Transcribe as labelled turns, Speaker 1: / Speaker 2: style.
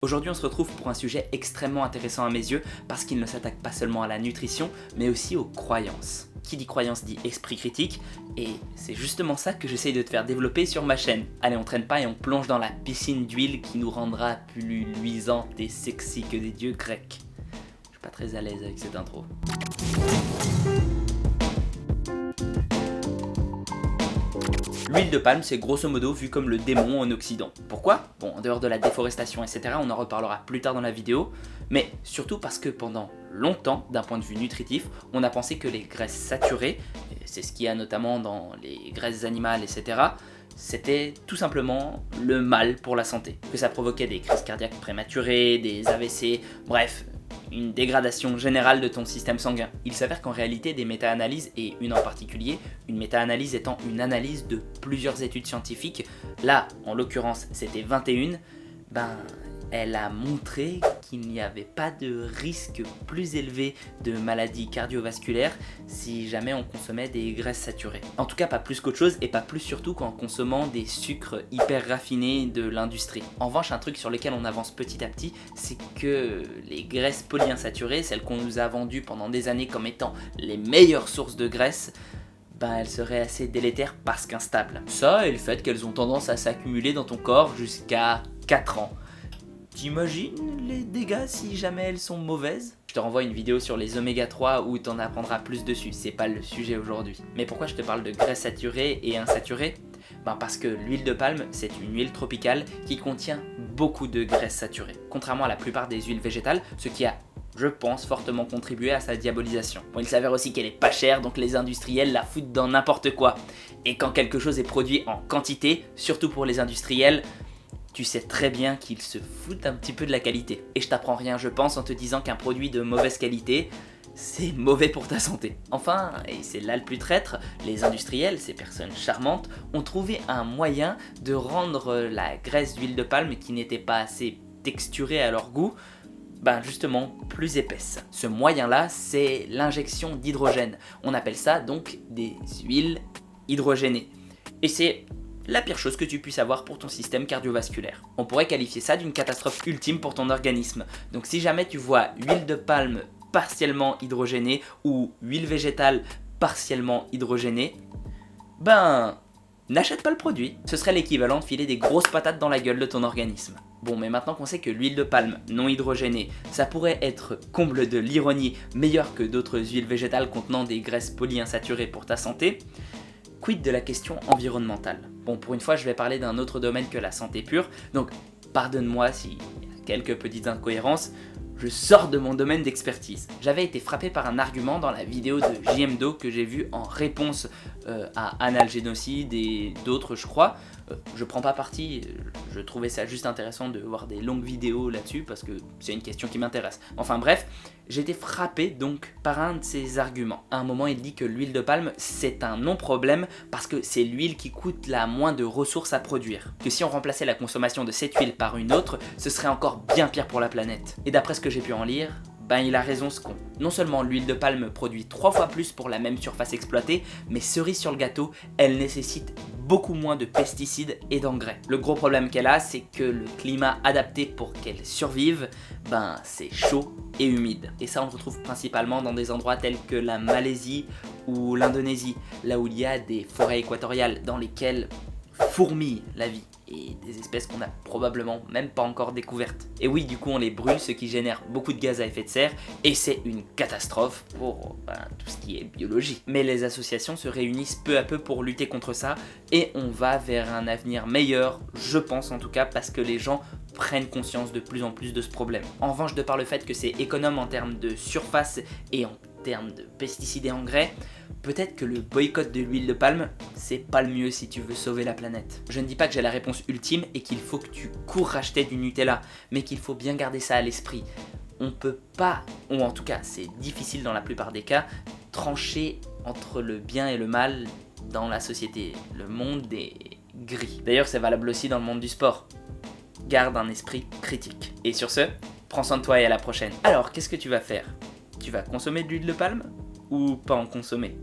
Speaker 1: Aujourd'hui, on se retrouve pour un sujet extrêmement intéressant à mes yeux parce qu'il ne s'attaque pas seulement à la nutrition, mais aussi aux croyances. Qui dit croyance dit esprit critique, et c'est justement ça que j'essaye de te faire développer sur ma chaîne. Allez, on traîne pas et on plonge dans la piscine d'huile qui nous rendra plus luisante et sexy que des dieux grecs. Je suis pas très à l'aise avec cette intro. L'huile de palme, c'est grosso modo vu comme le démon en Occident. Pourquoi? Bon, en dehors de la déforestation, etc., on en reparlera plus tard dans la vidéo, mais surtout parce que pendant longtemps, d'un point de vue nutritif, on a pensé que les graisses saturées, c'est ce qu'il y a notamment dans les graisses animales, etc., c'était tout simplement le mal pour la santé. Que ça provoquait des crises cardiaques prématurées, des AVC, bref, une dégradation générale de ton système sanguin. Il s'avère qu'en réalité, des méta-analyses, et une en particulier, une méta-analyse étant une analyse de plusieurs études scientifiques, là, en l'occurrence, c'était 21, elle a montré qu'il n'y avait pas de risque plus élevé de maladies cardiovasculaires si jamais on consommait des graisses saturées. En tout cas, pas plus qu'autre chose, et pas plus surtout qu'en consommant des sucres hyper raffinés de l'industrie. En revanche, un truc sur lequel on avance petit à petit, c'est que les graisses polyinsaturées, celles qu'on nous a vendues pendant des années comme étant les meilleures sources de graisse, elles seraient assez délétères parce qu'instables. Ça et le fait qu'elles ont tendance à s'accumuler dans ton corps jusqu'à 4 ans. T'imagines les dégâts si jamais elles sont mauvaises? Je te renvoie une vidéo sur les oméga 3 où t'en apprendras plus dessus, c'est pas le sujet aujourd'hui. Mais pourquoi je te parle de graisses saturées et insaturées? Parce que l'huile de palme, c'est une huile tropicale qui contient beaucoup de graisses saturées. Contrairement à la plupart des huiles végétales, ce qui a, je pense, fortement contribué à sa diabolisation. Bon, il s'avère aussi qu'elle est pas chère, donc les industriels la foutent dans n'importe quoi. Et quand quelque chose est produit en quantité, surtout pour les industriels, tu sais très bien qu'ils se foutent un petit peu de la qualité. Et je t'apprends rien, je pense, en te disant qu'un produit de mauvaise qualité, c'est mauvais pour ta santé. Enfin, et c'est là le plus traître, les industriels, ces personnes charmantes, ont trouvé un moyen de rendre la graisse d'huile de palme qui n'était pas assez texturée à leur goût, justement plus épaisse. Ce moyen-là, c'est l'injection d'hydrogène. On appelle ça donc des huiles hydrogénées. Et c'est la pire chose que tu puisses avoir pour ton système cardiovasculaire. On pourrait qualifier ça d'une catastrophe ultime pour ton organisme. Donc si jamais tu vois huile de palme partiellement hydrogénée ou huile végétale partiellement hydrogénée, n'achète pas le produit. Ce serait l'équivalent de filer des grosses patates dans la gueule de ton organisme. Bon, mais maintenant qu'on sait que l'huile de palme non hydrogénée, ça pourrait être, comble de l'ironie, meilleur que d'autres huiles végétales contenant des graisses polyinsaturées pour ta santé, quid de la question environnementale? Bon, pour une fois, je vais parler d'un autre domaine que la santé pure, donc pardonne-moi s'il y a quelques petites incohérences, je sors de mon domaine d'expertise. J'avais été frappé par un argument dans la vidéo de JMDO que j'ai vu en réponse à Analgénocide et d'autres, je crois. Je prends pas parti, je trouvais ça juste intéressant de voir des longues vidéos là-dessus parce que c'est une question qui m'intéresse. Enfin bref, j'ai été frappé donc par un de ses arguments. À un moment, il dit que l'huile de palme, c'est un non-problème parce que c'est l'huile qui coûte la moins de ressources à produire. Que si on remplaçait la consommation de cette huile par une autre, ce serait encore bien pire pour la planète. Et d'après ce que j'ai pu en lire, il a raison ce con. Non seulement l'huile de palme produit 3 fois plus pour la même surface exploitée, mais cerise sur le gâteau, elle nécessite beaucoup moins de pesticides et d'engrais. Le gros problème qu'elle a, c'est que le climat adapté pour qu'elle survive, c'est chaud et humide. Et ça on le retrouve principalement dans des endroits tels que la Malaisie ou l'Indonésie, là où il y a des forêts équatoriales dans lesquelles fourmille la vie et des espèces qu'on n'a probablement même pas encore découvertes. Et oui, du coup on les brûle, ce qui génère beaucoup de gaz à effet de serre et c'est une catastrophe pour tout ce qui est biologie. Mais les associations se réunissent peu à peu pour lutter contre ça et on va vers un avenir meilleur, je pense en tout cas, parce que les gens prennent conscience de plus en plus de ce problème. En revanche, de par le fait que c'est économe en termes de surface et en termes de pesticides et engrais, peut-être que le boycott de l'huile de palme, c'est pas le mieux si tu veux sauver la planète. Je ne dis pas que j'ai la réponse ultime et qu'il faut que tu cours racheter du Nutella, mais qu'il faut bien garder ça à l'esprit. On peut pas, ou en tout cas c'est difficile dans la plupart des cas, trancher entre le bien et le mal dans la société. Le monde est gris. D'ailleurs c'est valable aussi dans le monde du sport. Garde un esprit critique. Et sur ce, prends soin de toi et à la prochaine. Alors, qu'est-ce que tu vas faire? Tu vas consommer de l'huile de palme ou pas en consommer?